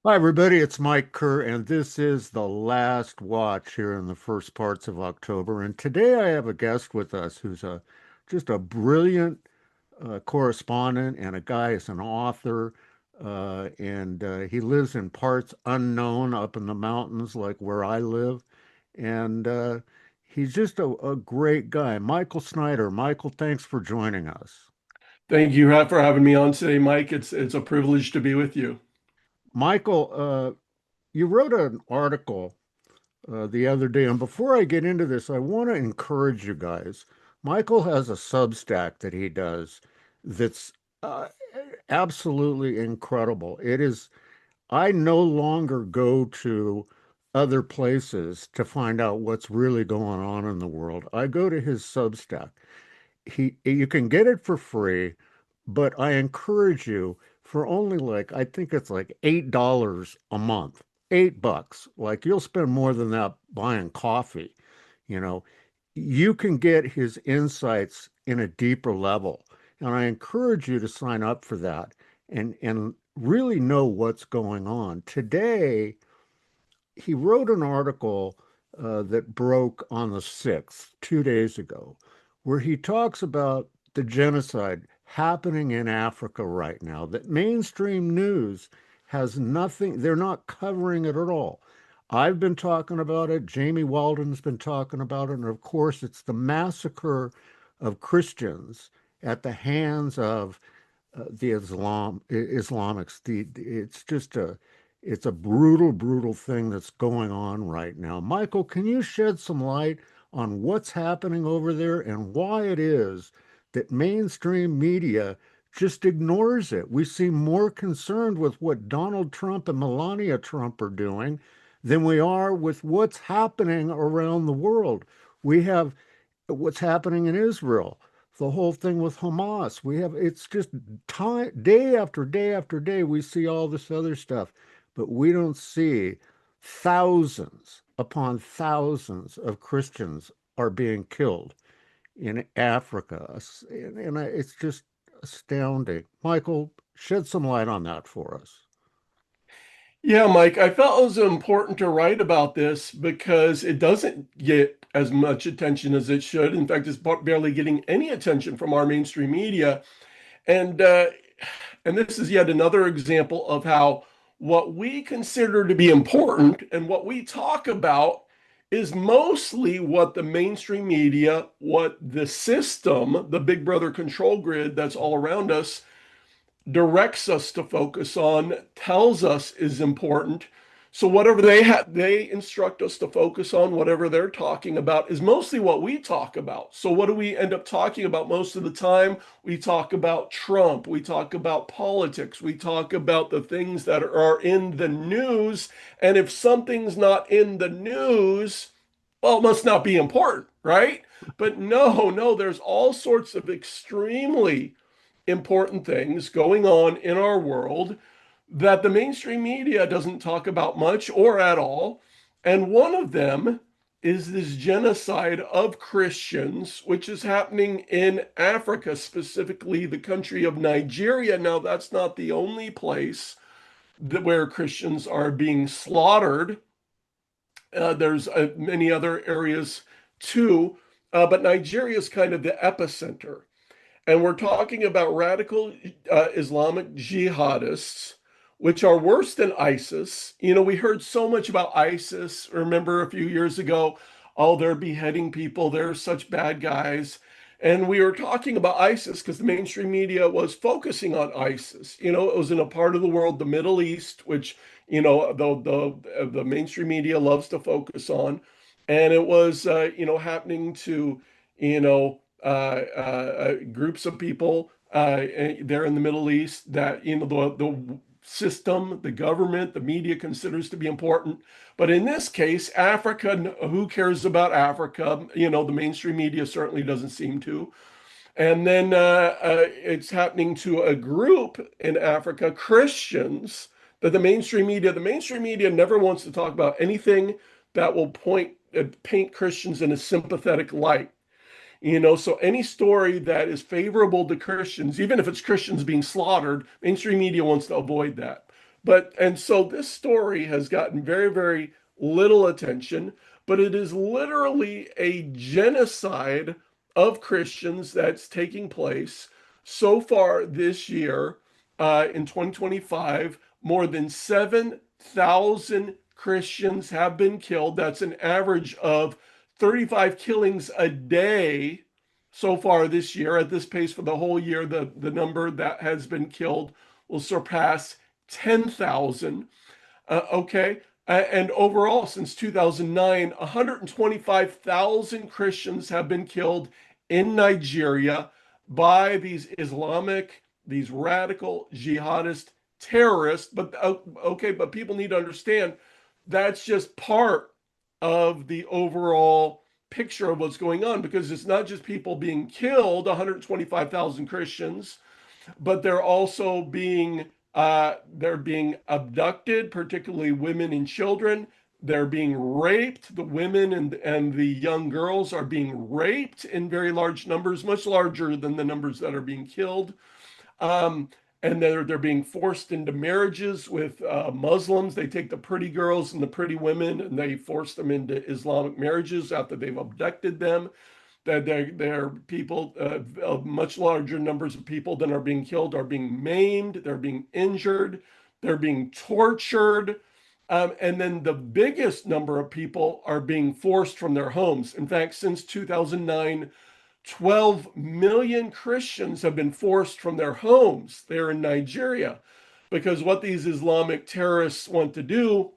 Hi, everybody. It's Mike Kerr, and this is the last watch here in the first parts of October. And today I have a guest with us who's just a brilliant correspondent and a guy is an author. And he lives in parts unknown up in the mountains, like where I live. And he's just a great guy. Michael Snyder. Michael, thanks for joining us. Thank you for having me on today, Mike. It's a privilege to be with you. Michael, you wrote an article the other day. And before I get into this, I want to encourage you guys. Michael has a Substack that he does that's uh, absolutely incredible. It is, I no longer go to other places to find out what's really going on in the world. I go to his Substack. You can get it for free, but I encourage you for only like I think it's like $8 a month. $8. Like you'll spend more than that buying coffee, you know. You can get his insights in a deeper level. And I encourage you to sign up for that and really know what's going on. Today, he wrote an article that broke on the 6th, 2 days ago, where he talks about the genocide happening in Africa right now, that mainstream news has nothing, they're not covering it at all. I've been talking about it, Jamie Walden's been talking about it, and of course, it's the massacre of Christians at the hands of the Islamics. It's just it's a brutal, brutal thing that's going on right now. Michael, can you shed some light on what's happening over there and why it is that mainstream media just ignores it? We seem more concerned with what Donald Trump and Melania Trump are doing than we are with what's happening around the world. We have what's happening in Israel, the whole thing with Hamas. We have it's just time day after day after day we see all this other stuff, but we don't see thousands upon thousands of Christians are being killed in Africa. And it's just astounding. Michael, shed some light on that for us. Yeah, Mike, I felt it was important to write about this because it doesn't get as much attention as it should. In fact, it's barely getting any attention from our mainstream media. And uh, and this is yet another example of how what we consider to be important and what we talk about is mostly what the mainstream media, what the system, the Big Brother control grid that's all around us directs us to focus on, tells us is important. So whatever they instruct us to focus on, whatever they're talking about is mostly what we talk about. So what do we end up talking about most of the time? We talk about Trump, we talk about politics, we talk about the things that are in the news. And if something's not in the news, well, it must not be important, right? But no, there's all sorts of extremely important things going on in our world that the mainstream media doesn't talk about much or at all. And one of them is this genocide of Christians, which is happening in Africa, specifically the country of Nigeria. Now, that's not the only place where Christians are being slaughtered. There's many other areas too, but Nigeria is kind of the epicenter. And we're talking about radical Islamic jihadists, which are worse than ISIS. You know, we heard so much about ISIS. Remember a few years ago, oh, they're beheading people, they're such bad guys. And we were talking about ISIS because the mainstream media was focusing on ISIS. You know, it was in a part of the world, the Middle East, which, you know, the mainstream media loves to focus on. And it was, happening to, you know, groups of people there in the Middle East that the system, the government, the media considers to be important. But in this case, Africa, who cares about Africa? You know, the mainstream media certainly doesn't seem to. And then it's happening to a group in Africa, Christians, that the mainstream media never wants to talk about anything that will paint Christians in a sympathetic light. You know, so any story that is favorable to Christians, even if it's Christians being slaughtered, mainstream media wants to avoid that. And so this story has gotten very, very little attention, but it is literally a genocide of Christians that's taking place so far this year. In 2025, more than 7,000 Christians have been killed. That's an average of 35 killings a day so far this year. At this pace for the whole year, the number that has been killed will surpass 10,000. Okay. And overall, since 2009, 125,000 Christians have been killed in Nigeria by these radical jihadist terrorists. But okay, but people need to understand that's just part of the overall picture of what's going on, because it's not just people being killed, 125,000 Christians, but they're being abducted, particularly women and children. They're being raped. The women and the young girls are being raped in very large numbers, much larger than the numbers that are being killed. Um, and they're being forced into marriages with Muslims. They take the pretty girls and the pretty women and they force them into Islamic marriages after they've abducted them. That they're people, much larger numbers of people than are being killed are being maimed, they're being injured, they're being tortured. And then the biggest number of people are being forced from their homes. In fact, since 2009, 12 million Christians have been forced from their homes there in Nigeria, because what these Islamic terrorists want to do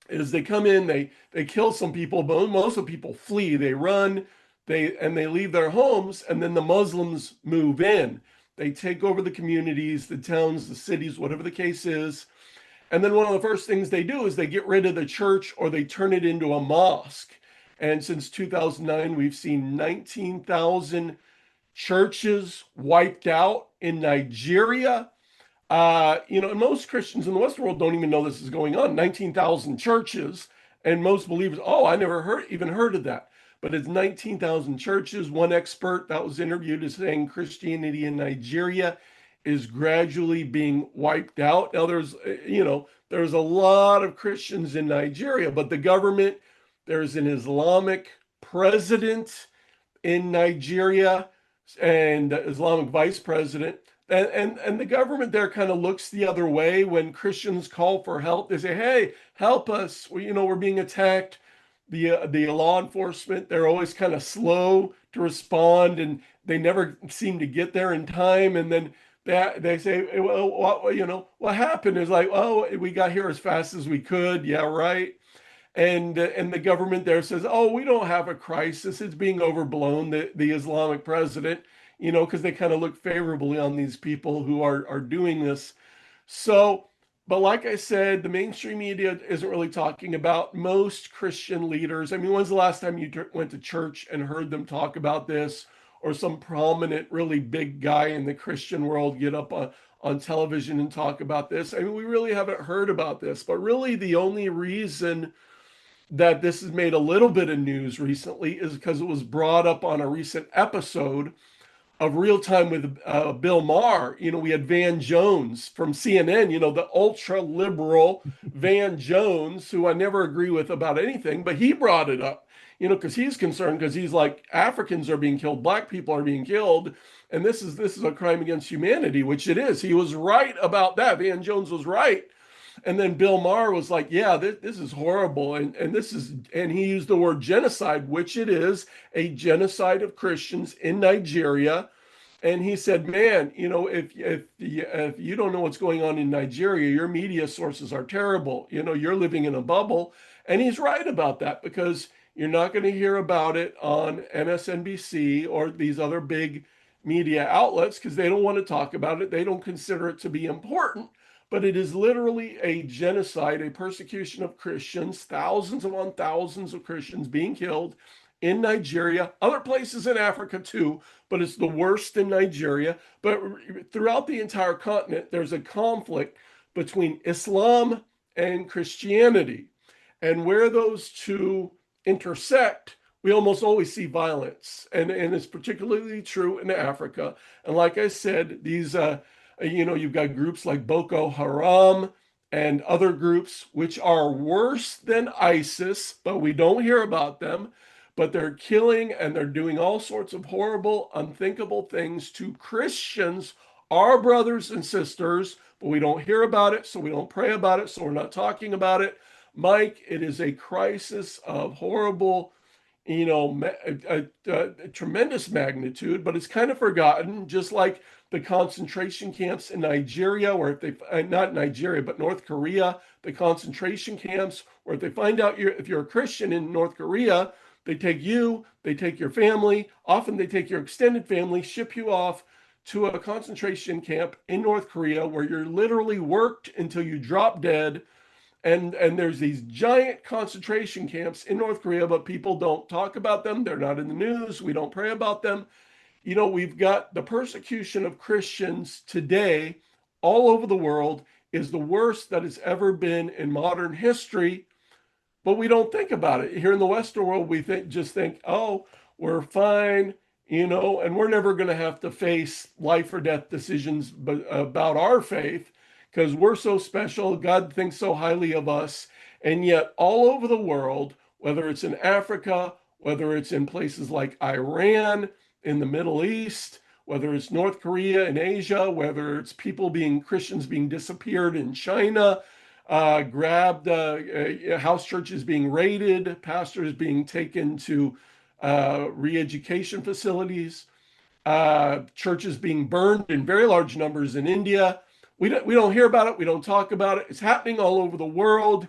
is they come in, they kill some people, but most of the people flee, they run, they leave their homes, and then the Muslims move in. They take over the communities, the towns, the cities, whatever the case is. And then one of the first things they do is they get rid of the church or they turn it into a mosque. And since 2009, we've seen 19,000 churches wiped out in Nigeria. And most Christians in the Western world don't even know this is going on. 19,000 churches, and most believers, oh, I never even heard of that. But it's 19,000 churches. One expert that was interviewed is saying Christianity in Nigeria is gradually being wiped out. Now, there's a lot of Christians in Nigeria, but the government, there's an Islamic president in Nigeria and Islamic vice president. And the government there kind of looks the other way when Christians call for help. They say, "Hey, help us! We're being attacked." The law enforcement, they're always kind of slow to respond, and they never seem to get there in time. And then they say, "Well, what happened?" Is like, "Oh, we got here as fast as we could." Yeah, right. And the government there says, "Oh, we don't have a crisis. It's being overblown." The Islamic president, because they kind of look favorably on these people who are doing this. So, but like I said, the mainstream media isn't really talking about most Christian leaders. I mean, when's the last time you went to church and heard them talk about this, or some prominent, really big guy in the Christian world get up on television and talk about this? I mean, we really haven't heard about this, but really the only reason that this has made a little bit of news recently is because it was brought up on a recent episode of Real Time with Bill Maher. We had Van Jones from CNN, the ultra liberal Van Jones, who I never agree with about anything, but he brought it up, because he's concerned, because he's like, Africans are being killed, black people are being killed, and this is a crime against humanity, which it is. He was right about that. Van Jones was right. And then Bill Maher was like, yeah, this is horrible. And he used the word genocide, which it is, a genocide of Christians in Nigeria. And he said, man, if you don't know what's going on in Nigeria, your media sources are terrible. You're living in a bubble. And he's right about that, because you're not going to hear about it on MSNBC or these other big media outlets, because they don't want to talk about it. They don't consider it to be important. But it is literally a genocide, a persecution of Christians, thousands upon thousands of Christians being killed in Nigeria, other places in Africa too, but it's the worst in Nigeria. But throughout the entire continent, there's a conflict between Islam and Christianity. And where those two intersect, we almost always see violence. And it's particularly true in Africa. And like I said, you've got groups like Boko Haram and other groups which are worse than ISIS, but we don't hear about them. But they're killing and they're doing all sorts of horrible, unthinkable things to Christians, our brothers and sisters, but we don't hear about it, so we don't pray about it, so we're not talking about it. Mike, it is a crisis of horrible, a tremendous magnitude, but it's kind of forgotten, just like the concentration camps in Nigeria, where if they, not Nigeria, but North Korea, the concentration camps, where if they find out if you're a Christian in North Korea, they take you, they take your family, often they take your extended family, ship you off to a concentration camp in North Korea where you're literally worked until you drop dead, and there's these giant concentration camps in North Korea, but people don't talk about them. They're not in the news. We don't pray about them. We've got the persecution of Christians today all over the world is the worst that has ever been in modern history, but we don't think about it. Here in the Western world, we just think, oh, we're fine, and we're never going to have to face life or death decisions about our faith because we're so special. God thinks so highly of us. And yet, all over the world, whether it's in Africa, whether it's in places like Iran, in the Middle East, whether it's North Korea in Asia, whether it's Christians being disappeared in China, grabbed, house churches being raided, pastors being taken to re-education facilities, churches being burned in very large numbers in India. We don't hear about it. We don't talk about it. It's happening all over the world,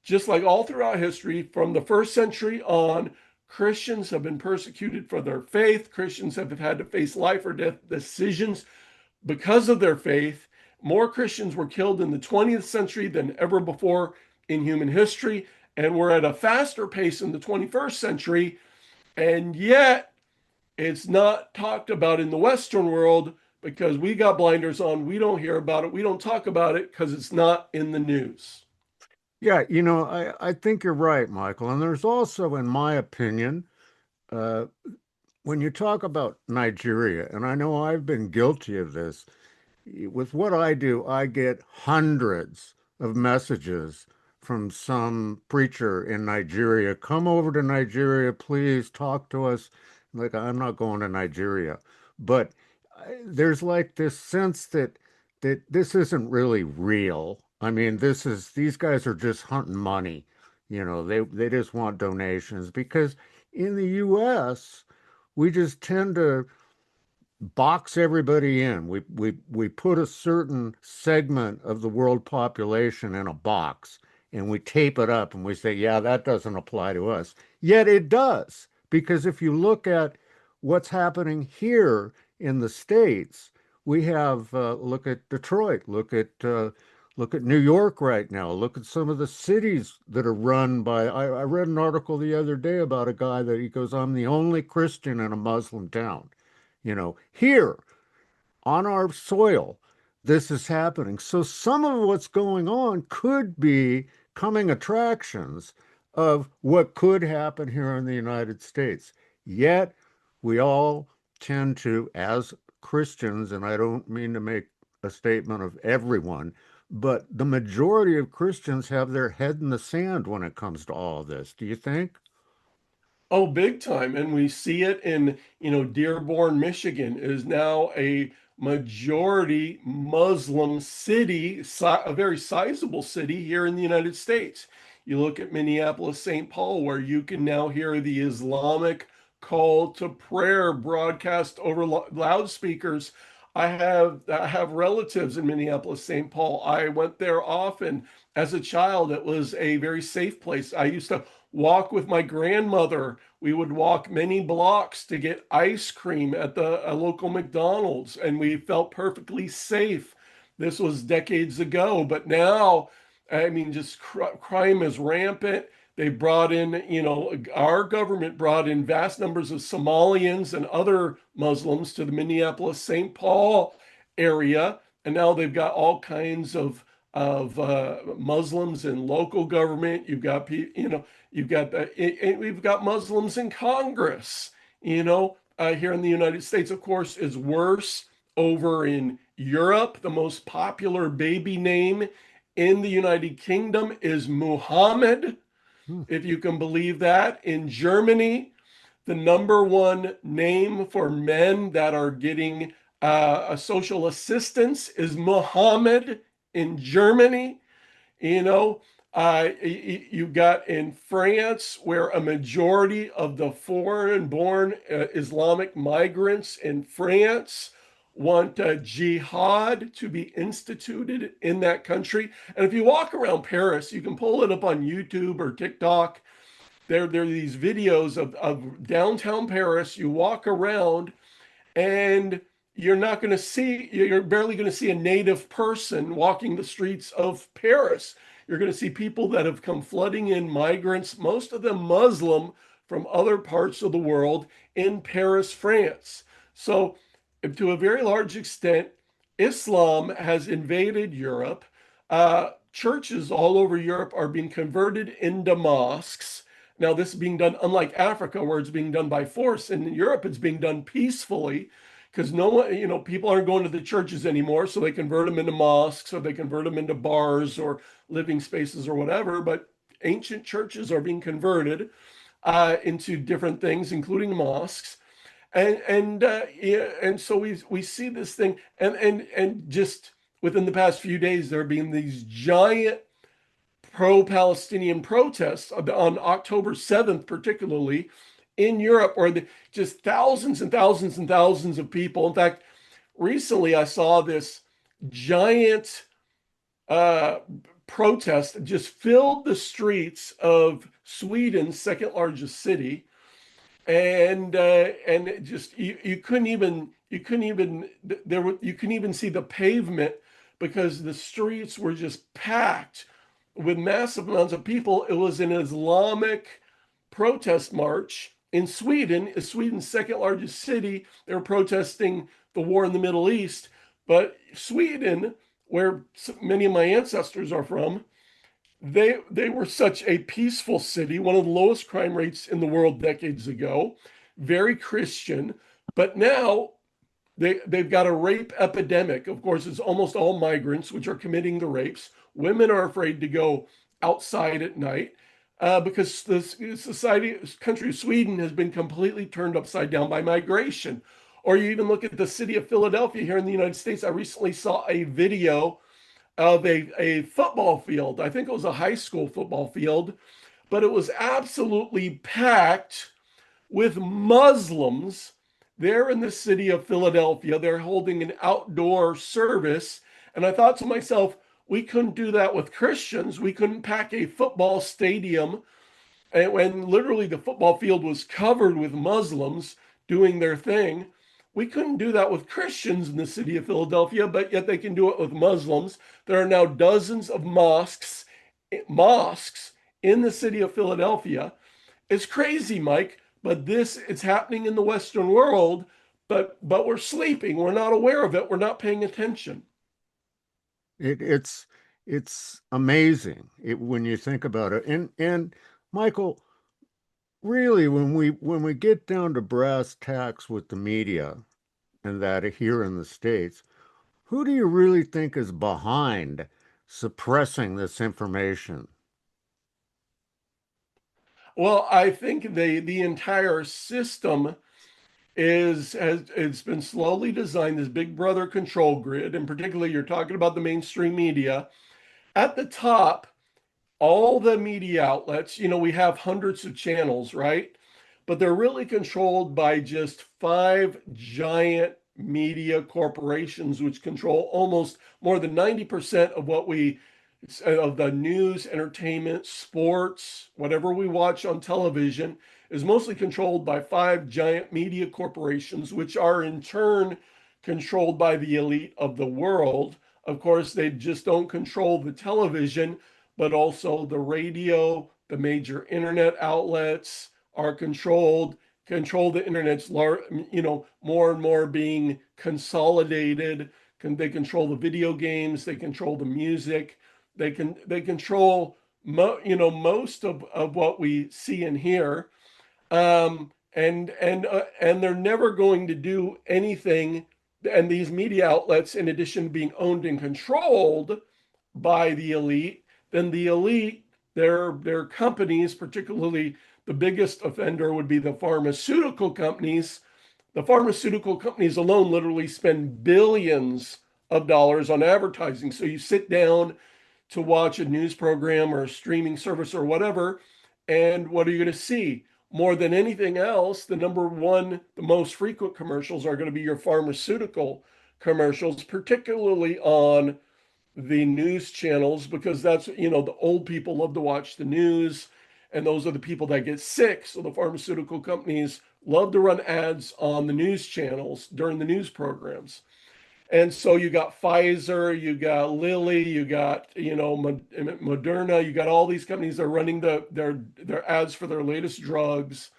just like all throughout history. From the first century on, Christians have been persecuted for their faith. Christians have had to face life or death decisions because of their faith. More Christians were killed in the 20th century than ever before in human history, and we're at a faster pace in the 21st century, and yet it's not talked about in the Western world because we got blinders on. We don't hear about it. We don't talk about it because it's not in the news. Yeah, I think you're right, Michael. And there's also, in my opinion, uh, when you talk about Nigeria, and I know I've been guilty of this, with what I do, I get hundreds of messages from some preacher in Nigeria. Come over to Nigeria, please talk to us. Like, I'm not going to Nigeria. But there's like this sense that this isn't really real. I mean, these guys are just hunting money. They just want donations because in the US, we just tend to box everybody in. We put a certain segment of the world population in a box and we tape it up and we say, yeah, that doesn't apply to us. Yet it does, because if you look at what's happening here in the States, we have look at Detroit, look at New York right now. Look at some of the cities that are run by. I read an article the other day about a guy that he goes, I'm the only Christian in a Muslim town. Here on our soil, this is happening. So some of what's going on could be coming attractions of what could happen here in the United States. Yet we all tend to, as Christians, and I don't mean to make a statement of everyone, but the majority of Christians have their head in the sand when it comes to all of this. Do you think? Oh, big time. And we see it in, Dearborn, Michigan is now a majority Muslim city, a very sizable city here in the United States. You look at Minneapolis, St. Paul, where you can now hear the Islamic call to prayer broadcast over loudspeakers. I have relatives in Minneapolis, St. Paul. I went there often as a child. It was a very safe place. I used to walk with my grandmother. We would walk many blocks to get ice cream at a local McDonald's, and we felt perfectly safe. This was decades ago, but now, I mean, just crime is rampant. They brought in, our government brought in vast numbers of Somalians and other Muslims to the Minneapolis, St. Paul area, and now they've got all kinds of Muslims in local government. You've got we've got Muslims in Congress. Here in the United States, of course, is worse over in Europe. The most popular baby name in the United Kingdom is Muhammad, Hmm. if you can believe that. In Germany, the number one name for men that are getting a social assistance is Muhammad in Germany. You know, you got in France, where a majority of the foreign born Islamic migrants in France want jihad to be instituted in that country. And if you walk around Paris, you can pull it up on YouTube or TikTok. There are these videos of downtown Paris. You walk around and you're barely going to see a native person walking the streets of Paris. You're going to see people that have come flooding in, migrants, most of them Muslim from other parts of the world in Paris, France. So, to a very large extent, Islam has invaded Europe. Churches all over Europe are being converted into mosques. Now, this is being done, unlike Africa, where it's being done by force. In Europe, it's being done peacefully because no one, people aren't going to the churches anymore, so they convert them into mosques or they convert them into bars or living spaces or whatever. But ancient churches are being converted into different things, including mosques, yeah, and so we see this thing, and just within the past few days, there have been these giant pro-Palestinian protests on October 7th, particularly in Europe, where just thousands and thousands and thousands of people. In fact, recently I saw this giant uh, protest just filled the streets of Sweden's second largest city, and it just you couldn't even you couldn't even see the pavement because the streets were just packed with massive amounts of people. It was an Islamic protest march in Sweden, is Sweden's second largest city. They were protesting the war in the Middle East. But Sweden, where many of my ancestors are from, they were such a peaceful city, one of the lowest crime rates in the world decades ago, very Christian. But now they've got a rape epidemic. Of course, it's almost all migrants which are committing the rapes. Women are afraid to go outside at night because the country of Sweden has been completely turned upside down by migration. Or you even look at the city of Philadelphia here in the United States. I recently saw a video of a football field. I think it was a high school football field, but it was absolutely packed with Muslims there in the city of Philadelphia. They're holding an outdoor service. And I thought to myself, we couldn't do that with Christians. We couldn't pack a football stadium and when literally the football field was covered with Muslims doing their thing. We couldn't do that with Christians in the city of Philadelphia, but yet they can do it with Muslims. There are now dozens of mosques in the city of Philadelphia. It's crazy, Mike, but this is happening in the Western world, but we're sleeping. We're not aware of it. We're not paying attention. It, it's it's amazing when you think about it. And Michael, really, when we get down to brass tacks with the media and that here in the States, who do you really think is behind suppressing this information? Well, I think the entire system is has it's been slowly designed, this big brother control grid, and particularly you're talking about the mainstream media. At the top, all the media outlets, we have hundreds of channels, right? But they're really controlled by just five giant media corporations, which control almost more than 90% of of the news, entertainment, sports, whatever we watch on television is mostly controlled by five giant media corporations, which are in turn controlled by the elite of the world. Of course, they just don't control the television, but also the radio, the major internet outlets are control the internet's more and more being consolidated. They control the video games, they control the music, they control most of what we see and hear. And they're never going to do anything. And these media outlets, in addition to being owned and controlled by the elite, then the elite, their companies, particularly the biggest offender would be the pharmaceutical companies. The pharmaceutical companies alone literally spend billions of dollars on advertising. So you sit down to watch a news program or a streaming service or whatever, and what are you going to see? More than anything else, the number one, the most frequent commercials are going to be your pharmaceutical commercials, particularly on the news channels, because that's, the old people love to watch the news, and those are the people that get sick. So the pharmaceutical companies love to run ads on the news channels during the news programs. And so you got Pfizer, you got Lilly, you got, Moderna, you got all these companies that are running their ads for their latest drugs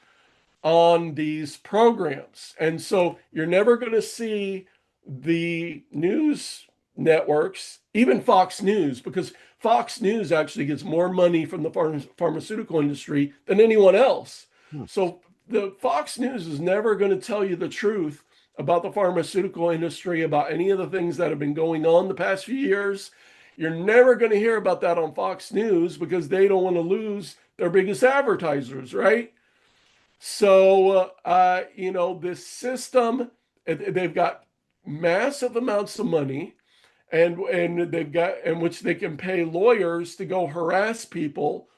on these programs. And so you're never going to see the news networks, even Fox News, because Fox News actually gets more money from the pharmaceutical industry than anyone else. Hmm. So the Fox News is never going to tell you the truth about the pharmaceutical industry, about any of the things that have been going on the past few years. You're never going to hear about that on Fox News because they don't want to lose their biggest advertisers, right? So, this system, they've got massive amounts of money, and they've got in which they can pay lawyers to go harass people,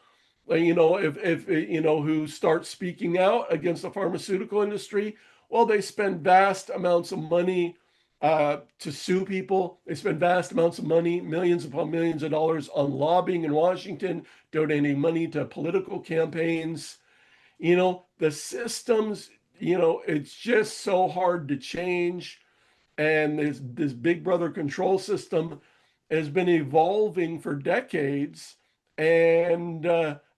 if who start speaking out against the pharmaceutical industry. Well, they spend vast amounts of money to sue people. They spend vast amounts of money, millions upon millions of dollars, on lobbying in Washington, donating money to political campaigns. The systems, it's just so hard to change. And this big brother control system has been evolving for decades. And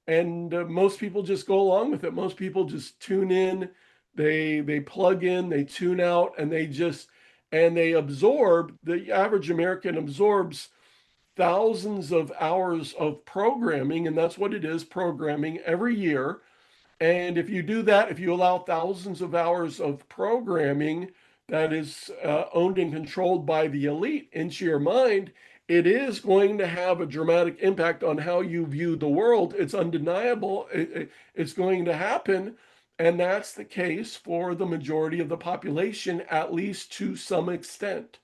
most people just go along with it. Most people just tune in, they plug in, they tune out, and they absorb. The average American absorbs thousands of hours of programming, and that's what it is, programming every year. And if you do that, if you allow thousands of hours of programming that is owned and controlled by the elite into your mind, it is going to have a dramatic impact on how you view the world. It's undeniable. It's going to happen. And that's the case for the majority of the population, at least to some extent.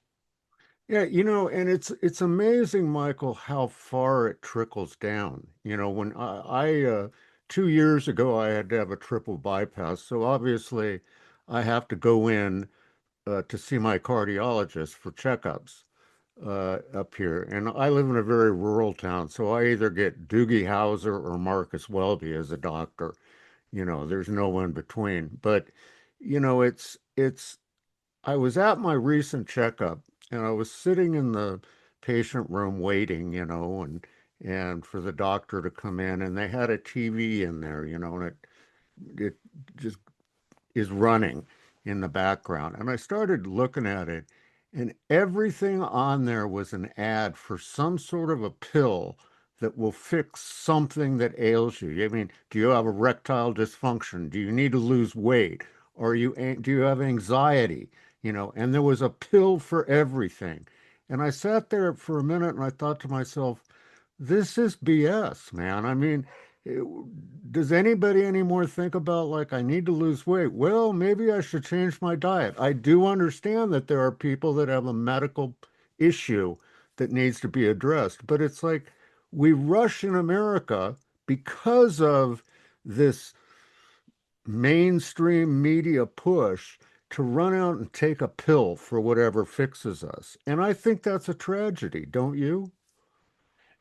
Yeah, and it's amazing, Michael, how far it trickles down. When 2 years ago I had to have a triple bypass, so obviously I have to go in to see my cardiologist for checkups up here. And I live in a very rural town, so I either get Doogie Howser or Marcus Welby as a doctor. There's no in between. But it's I was at my recent checkup and I was sitting in the patient room waiting, and for the doctor to come in, and they had a TV in there, and it just is running in the background. And I started looking at it, and everything on there was an ad for some sort of a pill that will fix something that ails you. I mean, do you have erectile dysfunction? Do you need to lose weight? Or do you have anxiety? And there was a pill for everything. And I sat there for a minute and I thought to myself, this is BS, man. I mean, it- does anybody anymore think about, like, I need to lose weight? Well, maybe I should change my diet. I do understand that there are people that have a medical issue that needs to be addressed, but it's like we rush in America because of this mainstream media push to run out and take a pill for whatever fixes us. And I think that's a tragedy, don't you?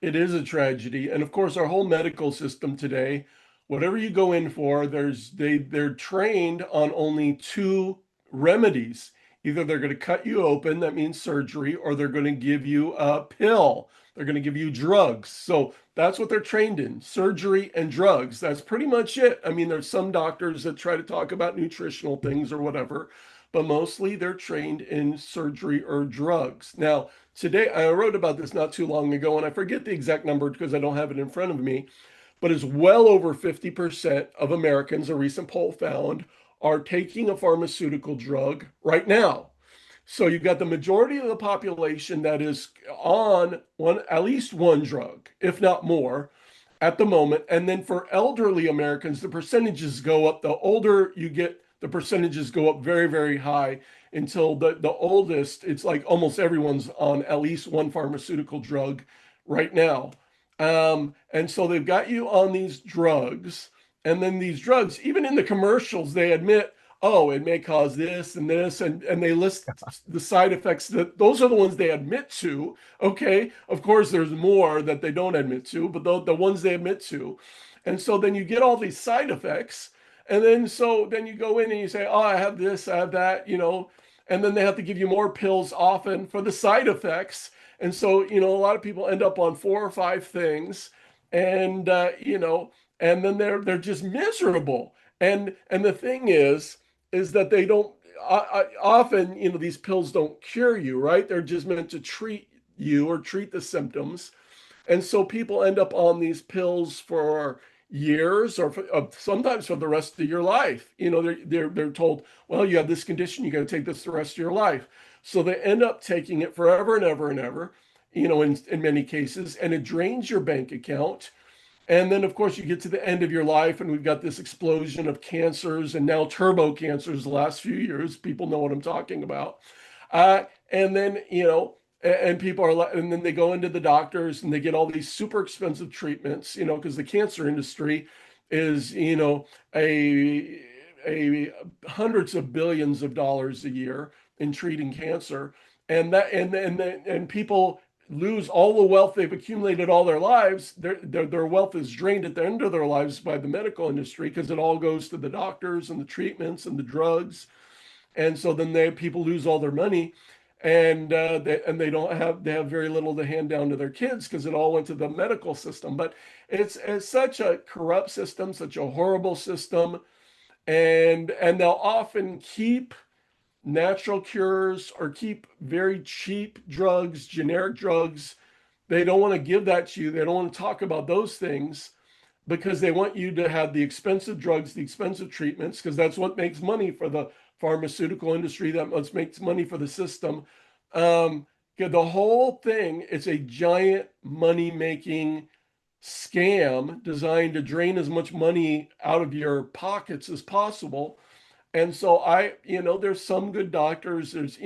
It is a tragedy. And of course, our whole medical system today, whatever you go in for, they're trained on only two remedies. Either they're going to cut you open, that means surgery, or they're going to give you a pill. They're going to give you drugs. So that's what they're trained in, surgery and drugs. That's pretty much it. I mean, there's some doctors that try to talk about nutritional things or whatever, but mostly they're trained in surgery or drugs. Now, today, I wrote about this not too long ago, and I forget the exact number because I don't have it in front of me, but it's well over 50% of Americans, a recent poll found, are taking a pharmaceutical drug right now. So you've got the majority of the population that is on one, at least one drug, if not more, at the moment. And then for elderly Americans, the percentages go up. The older you get, the percentages go up very, very high until the oldest, it's like almost everyone's on at least one pharmaceutical drug right now. And so they've got you on these drugs. And then these drugs, even in the commercials, they admit, oh, it may cause this, and they list the side effects that those are the ones they admit to. Okay, of course, there's more that they don't admit to, but the ones they admit to. And so then you get all these side effects, and then you go in and you say, oh, I have this, I have that, and then they have to give you more pills often for the side effects. And so, a lot of people end up on four or five things, and and then they're just miserable. And the thing is that they don't often, these pills don't cure you, right? They're just meant to treat you or treat the symptoms. And so people end up on these pills for years or sometimes for the rest of your life. They're told, well, you have this condition, you got to take this the rest of your life. So they end up taking it forever and ever and ever, in many cases, and it drains your bank account. And then, of course, you get to the end of your life, and we've got this explosion of cancers and now turbo cancers the last few years. People know what I'm talking about. And then, and people are, and then they go into the doctors and they get all these super expensive treatments, because the cancer industry is, a hundreds of billions of dollars a year in treating cancer. And people lose all the wealth they've accumulated all their lives. Their wealth is drained at the end of their lives by the medical industry because it all goes to the doctors and the treatments and the drugs. And so then people lose all their money, and they don't have they have very little to hand down to their kids because it all went to the medical system. But it's such a corrupt system, such a horrible system, and they'll often keep natural cures or keep very cheap drugs, generic drugs. They don't want to give that to you. They don't want to talk about those things because they want you to have the expensive drugs, the expensive treatments, because that's what makes money for the pharmaceutical industry, that what makes money for the system. The whole thing is a giant money making scam designed to drain as much money out of your pockets as possible. And so there's some good doctors. There's,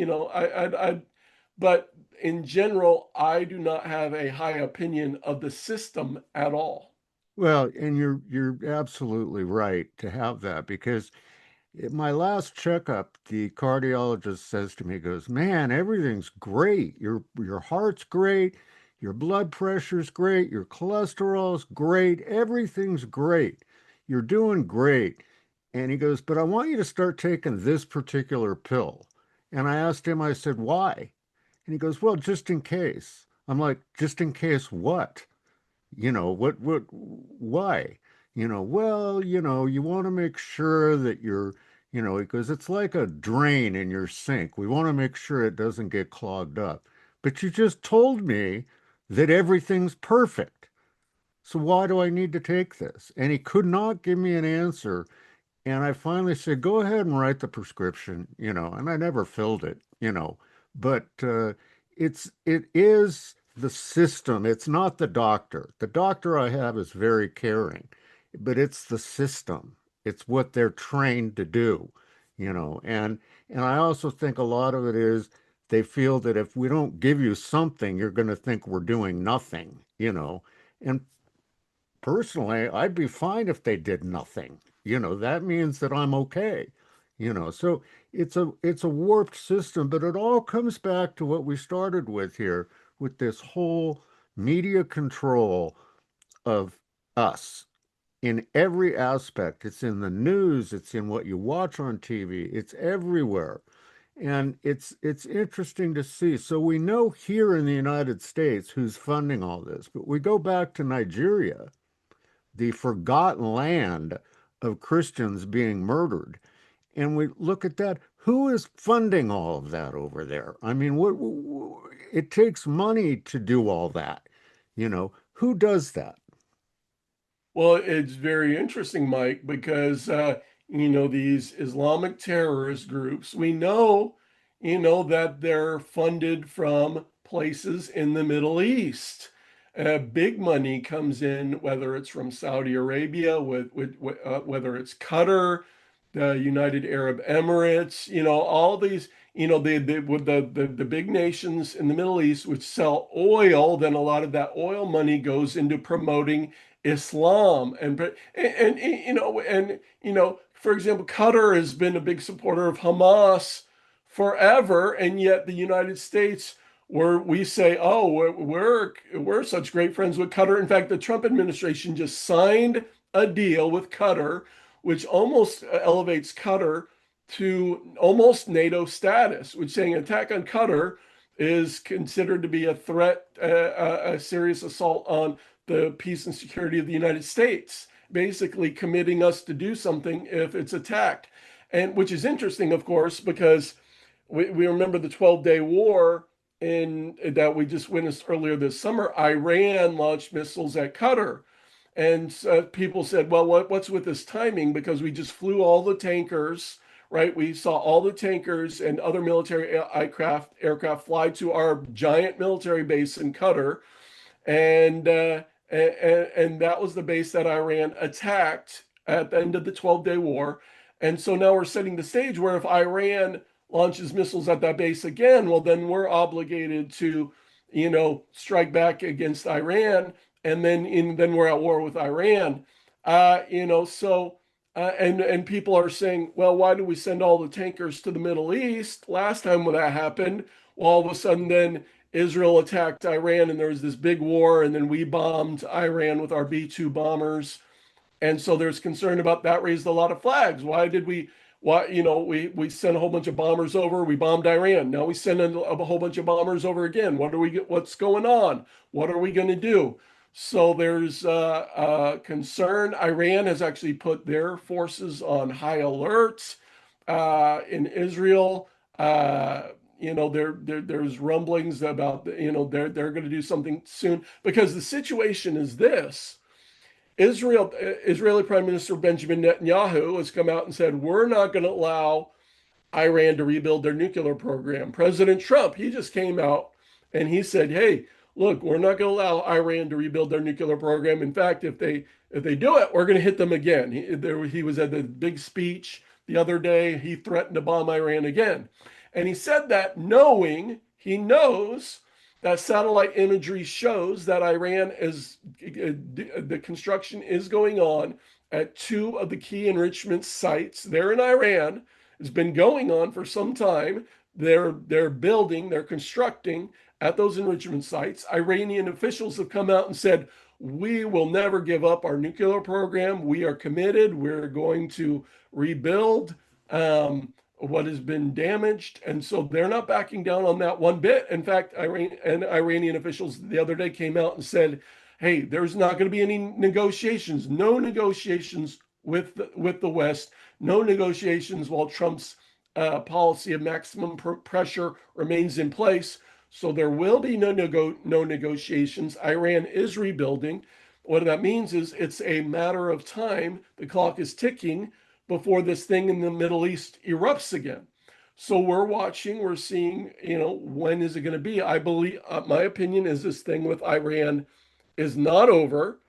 but in general, I do not have a high opinion of the system at all. Well, and you're absolutely right to have that because at my last checkup, the cardiologist says to me, he goes, "Man, everything's great. Your heart's great, your blood pressure's great, your cholesterol's great, everything's great. You're doing great." And he goes, "But I want you to start taking this particular pill." And I asked him, I said, "Why?" And he goes, "Well, just in case." I'm like, "Just in case what?" Why? Well, you want to make sure that because it's like a drain in your sink. We want to make sure it doesn't get clogged up. But you just told me that everything's perfect. So why do I need to take this? And he could not give me an answer. And I finally said, go ahead and write the prescription, and I never filled it. But it is the system. It's not the doctor. The doctor I have is very caring, but it's the system. It's what they're trained to do. And I also think a lot of it is they feel that if we don't give you something, you're going to think we're doing nothing. And personally, I'd be fine if they did nothing. That means that I'm okay. So it's a warped system, but it all comes back to what we started with here, with this whole media control of us in every aspect. It's in the news, it's in what you watch on TV, it's everywhere. And it's interesting to see. So we know here in the United States who's funding all this, but we go back to Nigeria, the forgotten land of Christians being murdered. And we look at that. Who is funding all of that over there? I mean, it takes money to do all that. Who does that? Well, it's very interesting, Mike, because these Islamic terrorist groups, we know, that they're funded from places in the Middle East. Big money comes in, whether it's from Saudi Arabia, whether it's Qatar, the United Arab Emirates, all these, with the big nations in the Middle East which sell oil, then a lot of that oil money goes into promoting Islam for example, Qatar has been a big supporter of Hamas forever, and yet the United States, where we say, oh, we're such great friends with Qatar. In fact, the Trump administration just signed a deal with Qatar, which almost elevates Qatar to almost NATO status, which saying attack on Qatar is considered to be a threat, a serious assault on the peace and security of the United States, basically committing us to do something if it's attacked. And which is interesting, of course, because we remember the 12-day war in that we just witnessed earlier this summer. Iran launched missiles at Qatar. And people said, well, what's with this timing? Because we just flew all the tankers, right? We saw all the tankers and other military aircraft fly to our giant military base in Qatar, and that was the base that Iran attacked at the end of the 12-day war. And so now we're setting the stage where if Iran launches missiles at that base again, well, then we're obligated to, strike back against Iran, and then we're at war with Iran. And people are saying, well, why do we send all the tankers to the Middle East? Last time when that happened, well, all of a sudden then Israel attacked Iran and there was this big war, and then we bombed Iran with our B-2 bombers. And so there's concern about that, raised a lot of flags. We sent a whole bunch of bombers over, we bombed Iran. Now we send a whole bunch of bombers over again. What's going on? What are we going to do? So there's concern. Iran has actually put their forces on high alert in Israel. There's rumblings about they're going to do something soon, because the situation is this. Israeli Prime Minister Benjamin Netanyahu has come out and said, we're not going to allow Iran to rebuild their nuclear program. President Trump, he just came out and he said, hey, look, we're not going to allow Iran to rebuild their nuclear program. In fact, if they do it, we're going to hit them again. He was at the big speech the other day. He threatened to bomb Iran again. And he said that he knows that satellite imagery shows that the construction is going on at two of the key enrichment sites there in Iran. It's been going on for some time. They're constructing at those enrichment sites. Iranian officials have come out and said, we will never give up our nuclear program. We are committed. We're going to rebuild what has been damaged. And so they're not backing down on that one bit. In fact, Iranian officials the other day came out and said, hey, there's not going to be any negotiations, no negotiations with the West, no negotiations while Trump's policy of maximum pressure remains in place. So there will be no negotiations. Iran is rebuilding. What that means is it's a matter of time. The clock is ticking before this thing in the Middle East erupts again. So we're watching, we're seeing, when is it going to be? I believe, my opinion is this thing with Iran is not over.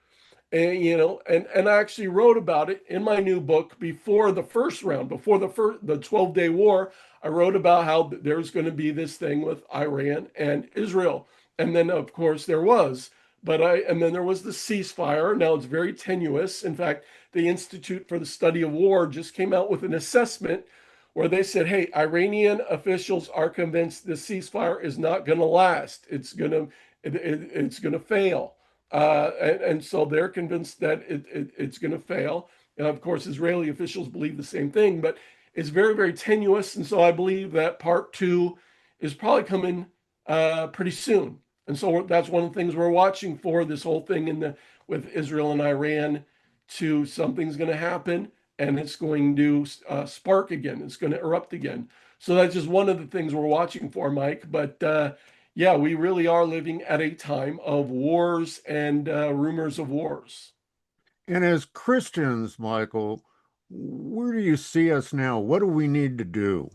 And I actually wrote about it in my new book before the first round, before the 12-day war. I wrote about how there's going to be this thing with Iran and Israel. And then, of course, there was. And then there was the ceasefire. Now it's very tenuous. In fact, the Institute for the Study of War just came out with an assessment where they said, hey, Iranian officials are convinced the ceasefire is not going to last. It's going to fail. And so they're convinced that it's going to fail. And of course, Israeli officials believe the same thing, but it's very, very tenuous. And so I believe that part two is probably coming pretty soon. And so that's one of the things we're watching for, this whole thing with Israel and Iran, to something's going to happen and it's going to spark again. It's going to erupt again. So that's just one of the things we're watching for, Mike. But yeah, we really are living at a time of wars and rumors of wars. And as Christians, Michael, where do you see us now? What do we need to do?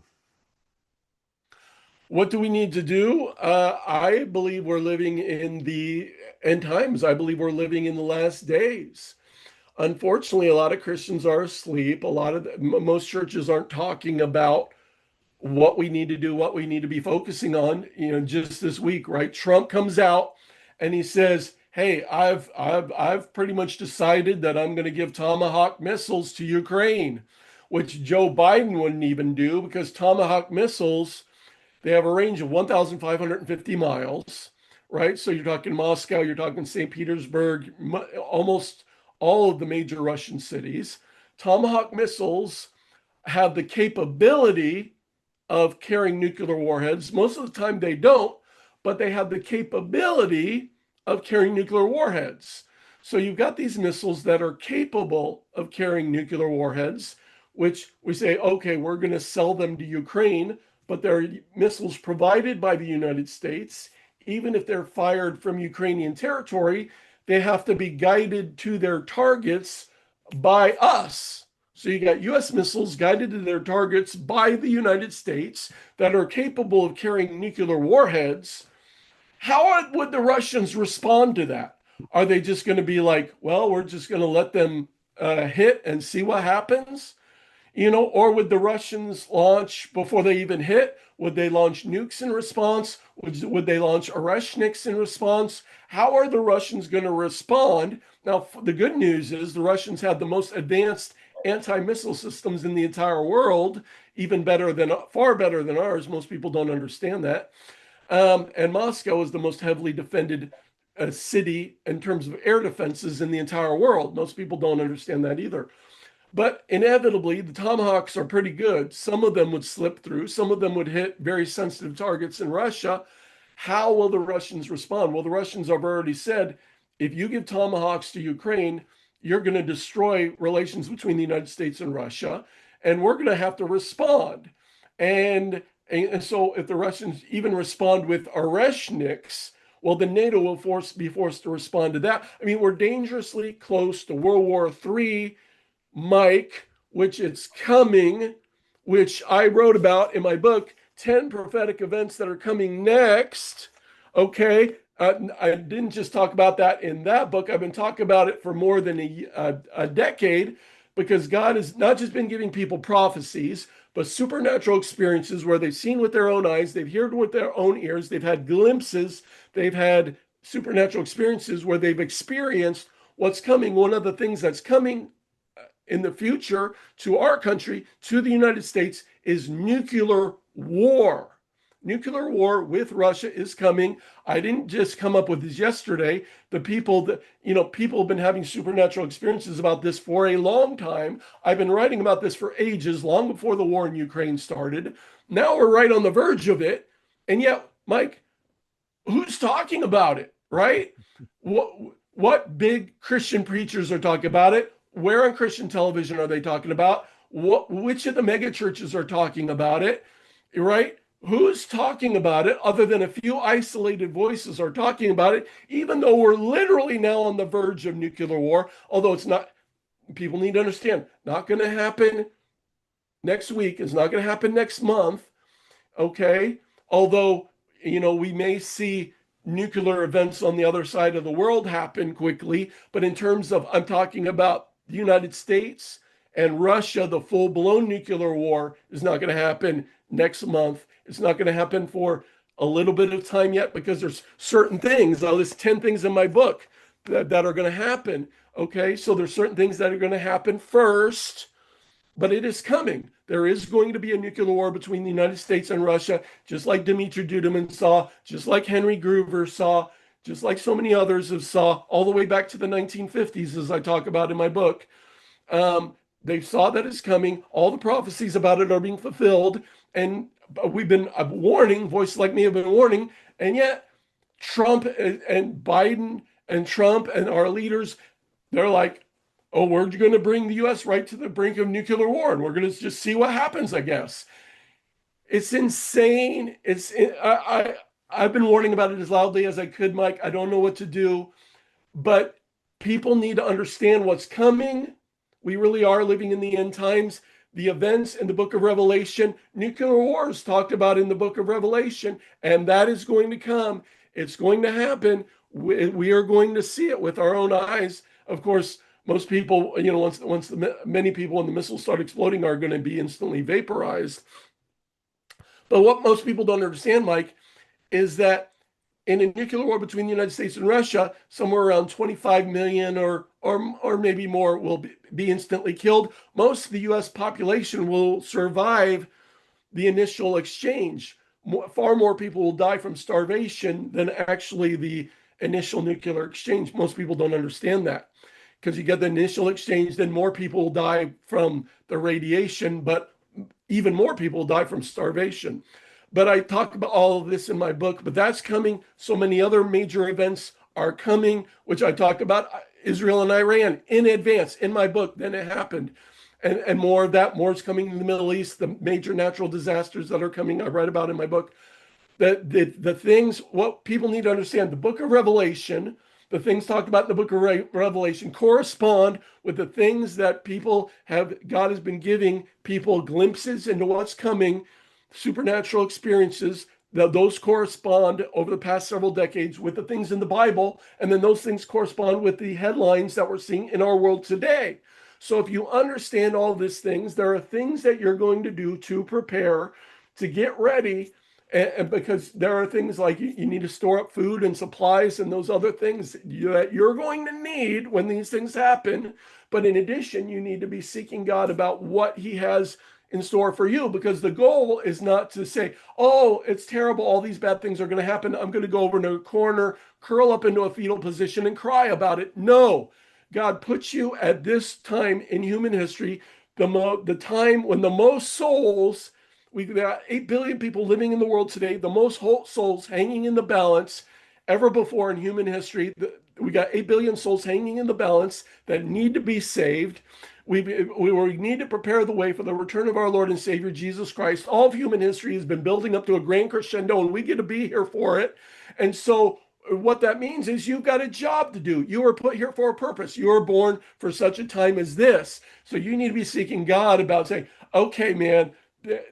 What do we need to do? I believe we're living in the end times. I believe we're living in the last days. Unfortunately, a lot of Christians are asleep. Most churches aren't talking about what we need to do, what we need to be focusing on. Just this week, right? Trump comes out and he says, "Hey, I've pretty much decided that I'm going to give Tomahawk missiles to Ukraine," which Joe Biden wouldn't even do because Tomahawk missiles, they have a range of 1,550 miles, right? So you're talking Moscow, you're talking St. Petersburg, almost all of the major Russian cities. Tomahawk missiles have the capability of carrying nuclear warheads. Most of the time they don't, but they have the capability of carrying nuclear warheads. So you've got these missiles that are capable of carrying nuclear warheads, which we say, okay, we're going to sell them to Ukraine, but they're missiles provided by the United States. Even if they're fired from Ukrainian territory, they have to be guided to their targets by us. So you got US missiles guided to their targets by the United States that are capable of carrying nuclear warheads. How would the Russians respond to that? Are they just going to be like, well, we're just going to let them hit and see what happens? Or would the Russians launch before they even hit? Would they launch nukes in response? Would they launch Oreshniks in response? How are the Russians going to respond? Now, the good news is the Russians have the most advanced anti-missile systems in the entire world, far better than ours. Most people don't understand that. And Moscow is the most heavily defended city in terms of air defenses in the entire world. Most people don't understand that either. But inevitably, the Tomahawks are pretty good. Some of them would slip through, some of them would hit very sensitive targets in Russia. How will the Russians respond? Well, the Russians have already said if you give Tomahawks to Ukraine, you're going to destroy relations between the United States and Russia, and we're going to have to respond. And so, if the Russians even respond with Oreshniks, well, then NATO will be forced to respond to that. I mean, we're dangerously close to World War III, Mike, which it's coming, which I wrote about in my book, 10 prophetic events that are coming next. Okay. I didn't just talk about that in that book. I've been talking about it for more than a decade because God has not just been giving people prophecies, but supernatural experiences where they've seen with their own eyes, they've heard with their own ears, they've had glimpses, they've had supernatural experiences where they've experienced what's coming. One of the things that's coming in the future to our country, to the United States, is nuclear war. Nuclear war with Russia is coming. I didn't just come up with this yesterday. People have been having supernatural experiences about this for a long time. I've been writing about this for ages, long before the war in Ukraine started. Now we're right on the verge of it. And yet, Mike, who's talking about it, right? What big Christian preachers are talking about it? Where on Christian television are they talking about? Which of the mega churches are talking about it, right? Who's talking about it other than a few isolated voices are talking about it, even though we're literally now on the verge of nuclear war, although it's not, people need to understand, not going to happen next week. It's not going to happen next month. Okay. Although, we may see nuclear events on the other side of the world happen quickly. But in terms of, I'm talking about the United States and Russia, the full blown nuclear war is not going to happen next month. It's not going to happen for a little bit of time yet because there's certain things. I'll list 10 things in my book that are going to happen. Okay. So there's certain things that are going to happen first, but it is coming. There is going to be a nuclear war between the United States and Russia, just like Dmitry Duduman saw, just like Henry Gruver saw, just like so many others have saw, all the way back to the 1950s, as I talk about in my book. They saw that it's coming. All the prophecies about it are being fulfilled. And we've been warning, voices like me have been warning. And yet, Trump and Biden and Trump and our leaders, they're like, oh, we're going to bring the US right to the brink of nuclear war, and we're going to just see what happens, I guess. It's insane. I've been warning about it as loudly as I could, Mike. I don't know what to do, but people need to understand what's coming. We really are living in the end times. the events in the book of Revelation. Nuclear war is talked about in the book of Revelation, and that is going to come. It's going to happen. We are going to see it with our own eyes. Of course, most people, many people when the missiles start exploding are going to be instantly vaporized. But what most people don't understand, Mike, is that in a nuclear war between the United States and Russia, somewhere around 25 million or maybe more will be instantly killed. Most of the US population will survive the initial exchange. Far more people will die from starvation than actually the initial nuclear exchange. Most people don't understand that because you get the initial exchange, then more people will die from the radiation, but even more people will die from starvation. But I talk about all of this in my book, but that's coming. So many other major events are coming, which I talked about Israel and Iran in advance in my book. Then it happened. And more of that, more is coming in the Middle East, the major natural disasters that are coming, I write about in my book. The things, what people need to understand, the book of Revelation, the things talked about in the book of Revelation correspond with the things that God has been giving people glimpses into what's coming, supernatural experiences. Those correspond over the past several decades with the things in the Bible, and then those things correspond with the headlines that we're seeing in our world today. So if you understand all these things, there are things that you're going to do to prepare, to get ready, and because there are things like you need to store up food and supplies and those other things that you're going to need when these things happen. But in addition, you need to be seeking God about what he has in store for you, because the goal is not to say, oh, it's terrible, all these bad things are going to happen, I'm going to go over into a corner, curl up into a fetal position and cry about it. No, God puts you at this time in human history, the time when the most souls, we've got 8 billion people living in the world today, the most souls hanging in the balance ever before in human history. We got 8 billion souls hanging in the balance that need to be saved. We need to prepare the way for the return of our Lord and Savior, Jesus Christ. All of human history has been building up to a grand crescendo, and we get to be here for it. And so what that means is you've got a job to do. You were put here for a purpose. You were born for such a time as this. So you need to be seeking God about saying, okay, man,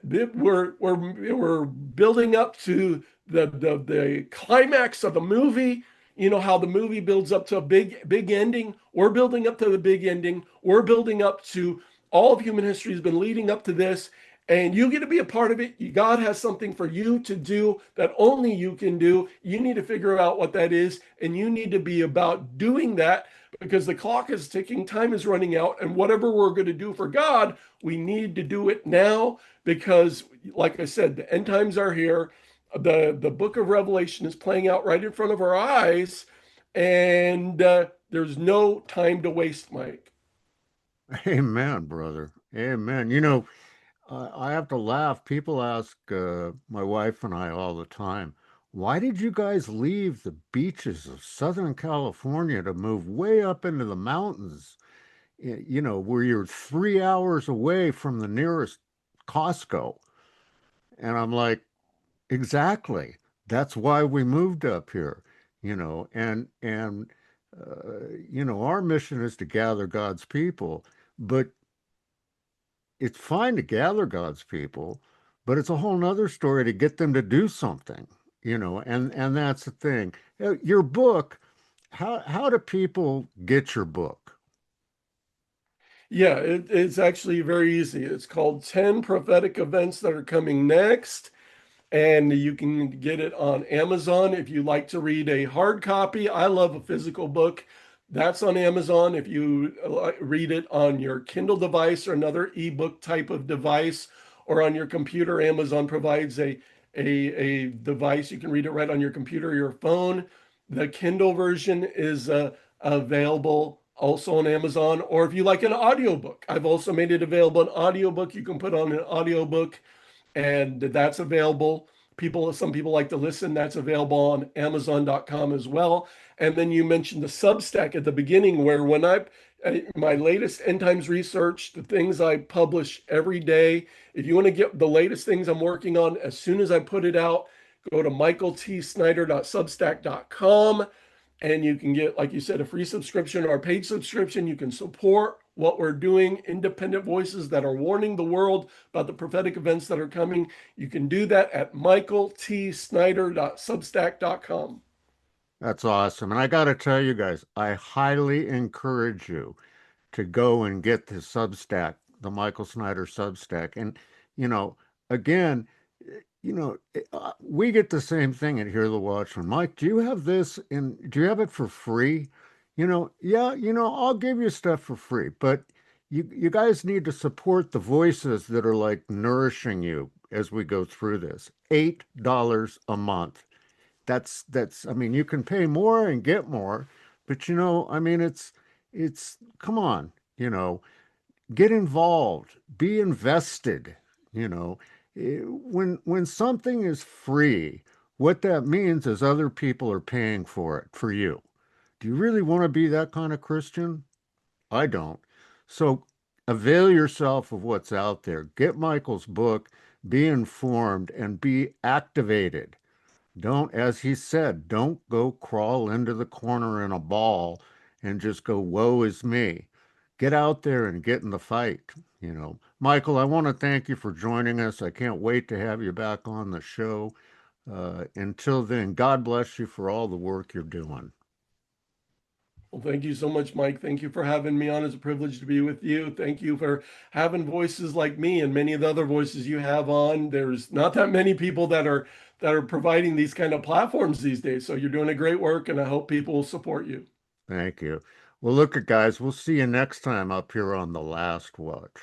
we're building up to the climax of the movie. You know how the movie builds up to a big ending. We're building up to the big ending. We're building up to all of human history has been leading up to this, and you get to be a part of it. God has something for you to do that only you can do. You need to figure out what that is, and you need to be about doing that because the clock is ticking, time is running out, and whatever we're going to do for God, we need to do it now because, like I said, the end times are here. The book of Revelation is playing out right in front of our eyes, and there's no time to waste, Mike. Amen, brother. Amen. I have to laugh. People ask my wife and I all the time, why did you guys leave the beaches of Southern California to move way up into the mountains, where you're 3 hours away from the nearest Costco? And I'm like, exactly. That's why we moved up here, our mission is to gather God's people, but it's fine to gather God's people, but it's a whole nother story to get them to do something, and that's the thing. Your book, how do people get your book? Yeah, it's actually very easy. It's called 10 Prophetic Events That Are Coming Next. And you can get it on Amazon if you like to read a hard copy. I love a physical book. That's on Amazon. If you read it on your Kindle device or another ebook type of device or on your computer, Amazon provides a device. You can read it right on your computer or your phone. The Kindle version is available also on Amazon. Or if you like an audiobook, I've also made it available an audiobook. You can put on an audiobook and that's available. Some people like to listen. That's available on Amazon.com as well. And then you mentioned the Substack at the beginning, where my latest end times research, the things I publish every day. If you want to get the latest things I'm working on, as soon as I put it out, go to michaeltsnyder.substack.com, and you can get, like you said, a free subscription or a paid subscription. You can support what we're doing, independent voices that are warning the world about the prophetic events that are coming. You can do that at michaeltsnyder.substack.com. That's awesome. And I got to tell you guys, I highly encourage you to go and get the Substack, the Michael Snyder Substack. And, you know, again, we get the same thing at Hear the Watchman. Mike, do you have this and do you have it for free? Yeah, I'll give you stuff for free, but you guys need to support the voices that are like nourishing you as we go through this. $8 a month. That's I mean, you can pay more and get more, but I mean it's come on, get involved, be invested, you know. When something is free, what that means is other people are paying for it for you. Do you really want to be that kind of Christian? I don't. So avail yourself of what's out there. Get Michael's book, be informed, and be activated. Don't, as he said, don't go crawl into the corner in a ball and just go, woe is me. Get out there and get in the fight. Michael, I want to thank you for joining us. I can't wait to have you back on the show. Until then, God bless you for all the work you're doing. Well, thank you so much, Mike. Thank you for having me on. It's a privilege to be with you. Thank you for having voices like me and many of the other voices you have on. There's not that many people that are providing these kind of platforms these days. So you're doing a great work, and I hope people will support you. Thank you. Well, look, guys, we'll see you next time up here on The Last Watch.